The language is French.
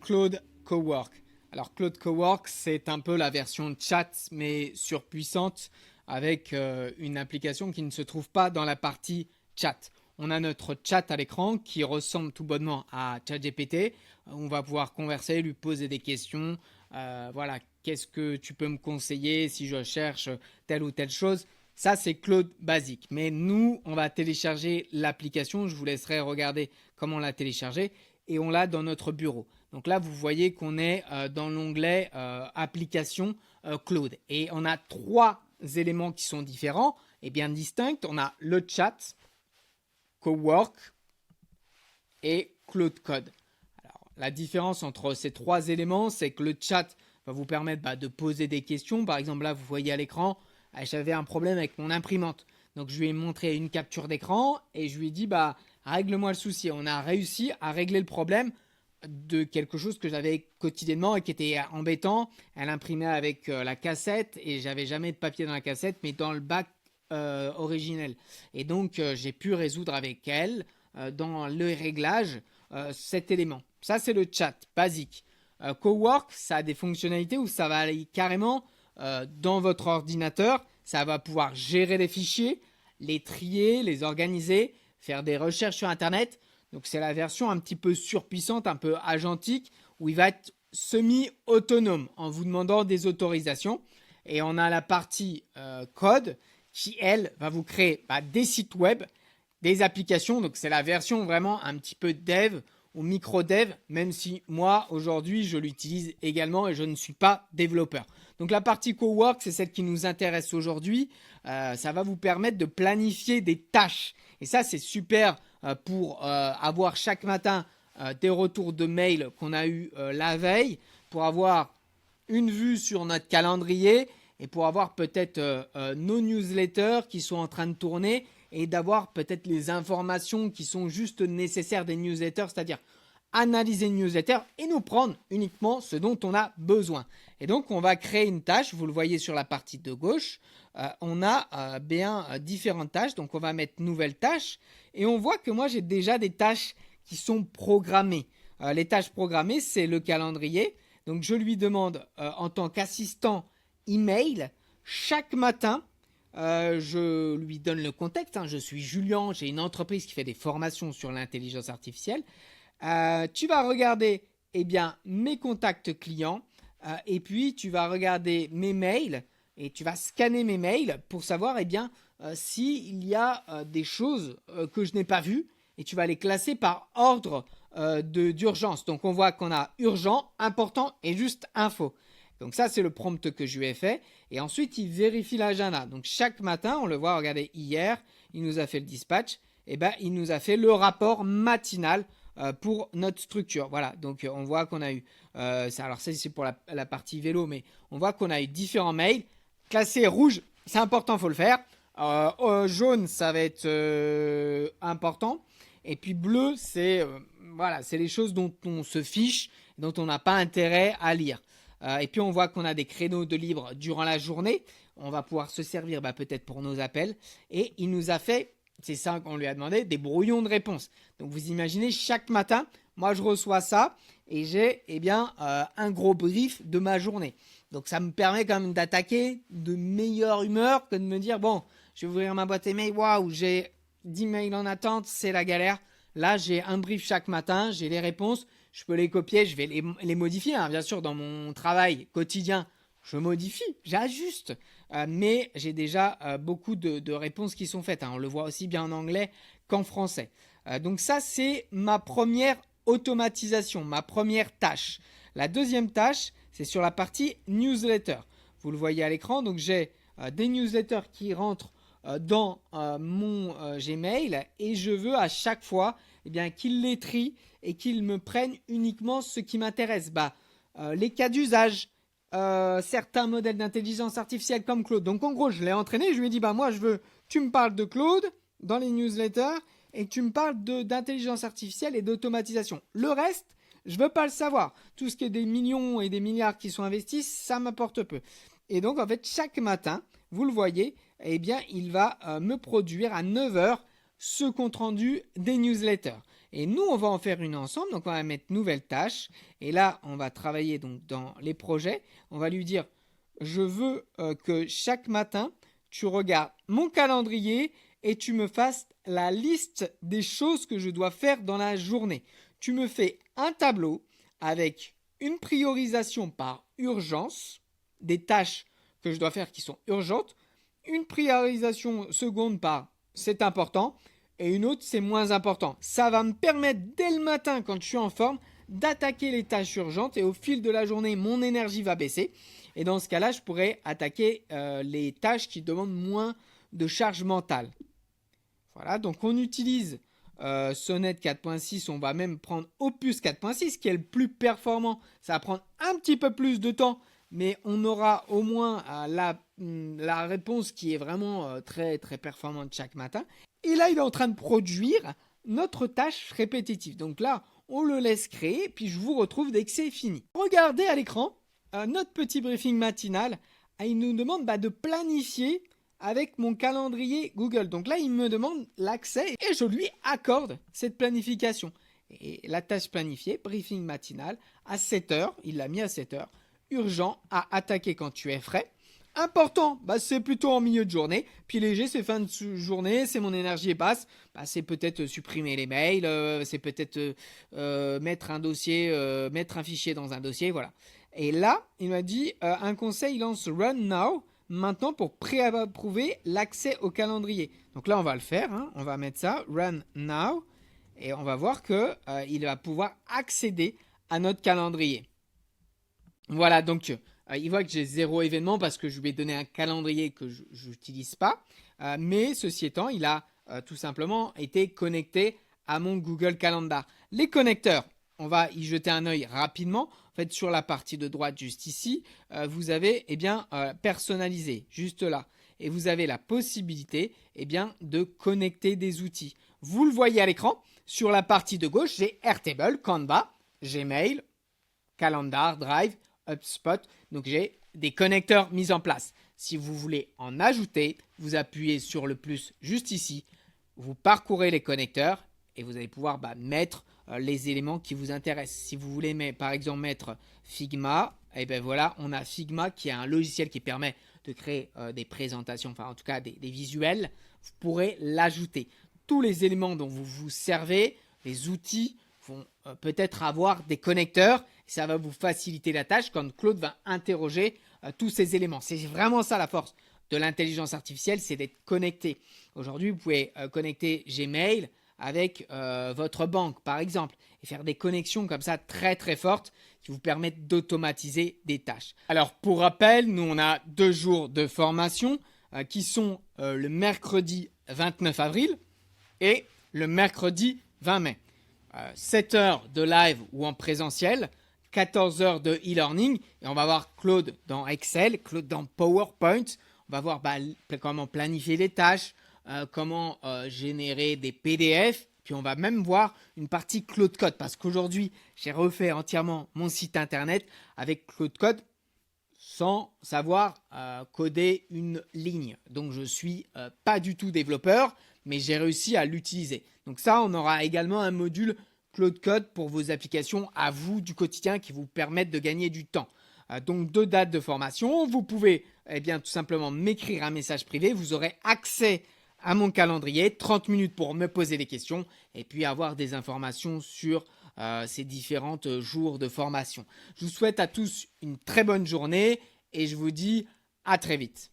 Claude Cowork. Alors Claude Cowork, c'est un peu la version chat mais surpuissante avec une application qui ne se trouve pas dans la partie chat. On a notre chat à l'écran qui ressemble tout bonnement à ChatGPT. On va pouvoir converser, lui poser des questions. Voilà, qu'est-ce que tu peux me conseiller si je cherche telle ou telle chose. Ça, c'est Claude basique. Mais nous, on va télécharger l'application. Je vous laisserai regarder comment la télécharger. Et on l'a dans notre bureau. Donc là, vous voyez qu'on est dans l'onglet application Claude. Et on a trois éléments qui sont différents et bien distincts. On a le chat, Cowork et Claude Code. Alors, la différence entre ces trois éléments, c'est que le chat va vous permettre de poser des questions. Par exemple, là, vous voyez à l'écran, j'avais un problème avec mon imprimante. Donc, je lui ai montré une capture d'écran et je lui ai dit, règle-moi le souci. On a réussi à régler le problème de quelque chose que j'avais quotidiennement et qui était embêtant. Elle imprimait avec la cassette et j'avais jamais de papier dans la cassette, mais dans le bac originel. Et donc, j'ai pu résoudre avec elle, dans le réglage, cet élément. Ça, c'est le chat basique. Cowork, ça a des fonctionnalités où ça va aller carrément dans votre ordinateur. Ça va pouvoir gérer les fichiers, les trier, les organiser, faire des recherches sur Internet. Donc, c'est la version un petit peu surpuissante, un peu agentique, où il va être semi-autonome en vous demandant des autorisations. Et on a la partie code qui, elle, va vous créer des sites web, des applications. Donc, c'est la version vraiment un petit peu dev ou micro-dev, même si moi, aujourd'hui, je l'utilise également et je ne suis pas développeur. Donc, la partie Cowork, c'est celle qui nous intéresse aujourd'hui. Ça va vous permettre de planifier des tâches. Et ça, c'est super pour avoir chaque matin des retours de mails qu'on a eu la veille, pour avoir une vue sur notre calendrier et pour avoir peut-être nos newsletters qui sont en train de tourner et d'avoir peut-être les informations qui sont juste nécessaires des newsletters, c'est-à-dire analyser une newsletter et nous prendre uniquement ce dont on a besoin. Et donc, on va créer une tâche, vous le voyez sur la partie de gauche, on a bien différentes tâches, donc on va mettre nouvelle tâche et on voit que moi j'ai déjà des tâches qui sont programmées. Les tâches programmées, c'est le calendrier, donc je lui demande en tant qu'assistant email, chaque matin, je lui donne le contexte, je suis Julien, j'ai une entreprise qui fait des formations sur l'intelligence artificielle. Tu vas regarder mes contacts clients et puis tu vas regarder mes mails et tu vas scanner mes mails pour savoir s'il y a des choses que je n'ai pas vues et tu vas les classer par ordre d'urgence. Donc on voit qu'on a urgent, important et juste info. Donc ça, c'est le prompt que je lui ai fait. Et ensuite, il vérifie l'agenda. Donc chaque matin, on le voit, regardez, hier, il nous a fait le dispatch. Il nous a fait le rapport matinal pour notre structure. Voilà, donc on voit qu'on a eu, alors ça c'est pour la partie vélo, mais on voit qu'on a eu différents mails. Classé rouge, c'est important, il faut le faire. Jaune, ça va être important. Et puis bleu, c'est c'est les choses dont on se fiche, dont on n'a pas intérêt à lire. Et puis on voit qu'on a des créneaux de libre durant la journée. On va pouvoir se servir peut-être pour nos appels. Et il nous a fait, c'est ça qu'on lui a demandé, des brouillons de réponses. Donc vous imaginez, chaque matin, moi je reçois ça et j'ai un gros brief de ma journée. Donc ça me permet quand même d'attaquer de meilleure humeur que de me dire, bon, je vais ouvrir ma boîte email, waouh, j'ai 10 mails en attente, c'est la galère. Là, j'ai un brief chaque matin, j'ai les réponses, je peux les copier, je vais les modifier. Bien sûr, dans mon travail quotidien, je modifie, j'ajuste. Mais j'ai déjà beaucoup de réponses qui sont faites. On le voit aussi bien en anglais qu'en français. Donc ça, c'est ma première automatisation, ma première tâche. La deuxième tâche, c'est sur la partie newsletter. Vous le voyez à l'écran, donc j'ai des newsletters qui rentrent dans mon Gmail et je veux à chaque fois qu'il les trie et qu'il me prenne uniquement ce qui m'intéresse. Les cas d'usage, certains modèles d'intelligence artificielle comme Claude. Donc en gros, je l'ai entraîné, je lui ai dit moi je veux, tu me parles de Claude dans les newsletters et tu me parles d'intelligence artificielle et d'automatisation. Le reste, je veux pas le savoir. Tout ce qui est des millions et des milliards qui sont investis, ça m'apporte peu. Et donc en fait, chaque matin, vous le voyez, il va me produire à 9h ce compte rendu des newsletters. Et nous, on va en faire une ensemble. Donc, on va mettre nouvelle tâche. Et là, on va travailler donc dans les projets. On va lui dire, je veux que chaque matin, tu regardes mon calendrier et tu me fasses la liste des choses que je dois faire dans la journée. Tu me fais un tableau avec une priorisation par urgence, des tâches que je dois faire qui sont urgentes, une priorisation seconde par c'est important et une autre c'est moins important. Ça va me permettre dès le matin quand je suis en forme d'attaquer les tâches urgentes et au fil de la journée mon énergie va baisser et dans ce cas-là je pourrais attaquer les tâches qui demandent moins de charge mentale. Voilà, donc on utilise Sonnet 4.6, on va même prendre Opus 4.6 qui est le plus performant. Ça va prendre un petit peu plus de temps, mais on aura au moins la réponse qui est vraiment très très performante chaque matin. Et là, il est en train de produire notre tâche répétitive. Donc là, on le laisse créer, puis je vous retrouve dès que c'est fini. Regardez à l'écran, notre petit briefing matinal, il nous demande de planifier avec mon calendrier Google. Donc là, il me demande l'accès et je lui accorde cette planification. Et la tâche planifiée, briefing matinal, à 7 heures, il l'a mis à 7 heures, urgent à attaquer quand tu es frais. Important, c'est plutôt en milieu de journée. Puis léger, c'est fin de journée, c'est mon énergie est basse. C'est peut-être supprimer les mails, c'est peut-être mettre un fichier dans un dossier, voilà. Et là, il m'a dit un conseil lance Run Now maintenant pour préapprouver l'accès au calendrier. Donc là, on va le faire. On va mettre ça, Run Now, et on va voir que il va pouvoir accéder à notre calendrier. Voilà, donc il voit que j'ai 0 événement parce que je lui ai donné un calendrier que je n'utilise pas. Mais ceci étant, il a tout simplement été connecté à mon Google Calendar. Les connecteurs, on va y jeter un œil rapidement. En fait, sur la partie de droite, juste ici, vous avez personnalisé, juste là. Et vous avez la possibilité de connecter des outils. Vous le voyez à l'écran. Sur la partie de gauche, j'ai Airtable, Canva, Gmail, Calendar, Drive, HubSpot. Donc, j'ai des connecteurs mis en place. Si vous voulez en ajouter, vous appuyez sur le plus juste ici. Vous parcourez les connecteurs et vous allez pouvoir mettre les éléments qui vous intéressent. Si vous voulez par exemple mettre Figma, voilà, on a Figma qui est un logiciel qui permet de créer des présentations, enfin en tout cas des visuels. Vous pourrez l'ajouter. Tous les éléments dont vous vous servez, les outils vont peut-être avoir des connecteurs. Ça va vous faciliter la tâche quand Claude va interroger tous ces éléments. C'est vraiment ça la force de l'intelligence artificielle, c'est d'être connecté. Aujourd'hui, vous pouvez connecter Gmail avec votre banque, par exemple, et faire des connexions comme ça très très fortes qui vous permettent d'automatiser des tâches. Alors, pour rappel, nous, on a 2 jours de formation qui sont le mercredi 29 avril et le mercredi 20 mai. 7 heures de live ou en présentiel, 14 heures de e-learning, et on va voir Claude dans Excel, Claude dans PowerPoint. On va voir comment planifier les tâches, comment générer des PDF. Puis on va même voir une partie Claude Code parce qu'aujourd'hui, j'ai refait entièrement mon site internet avec Claude Code sans savoir coder une ligne. Donc je ne suis pas du tout développeur, mais j'ai réussi à l'utiliser. Donc ça, on aura également un module Claude Code pour vos applications à vous du quotidien qui vous permettent de gagner du temps. Donc 2 dates de formation. Vous pouvez tout simplement m'écrire un message privé. Vous aurez accès à mon calendrier, 30 minutes pour me poser des questions et puis avoir des informations sur ces différents jours de formation. Je vous souhaite à tous une très bonne journée et je vous dis à très vite.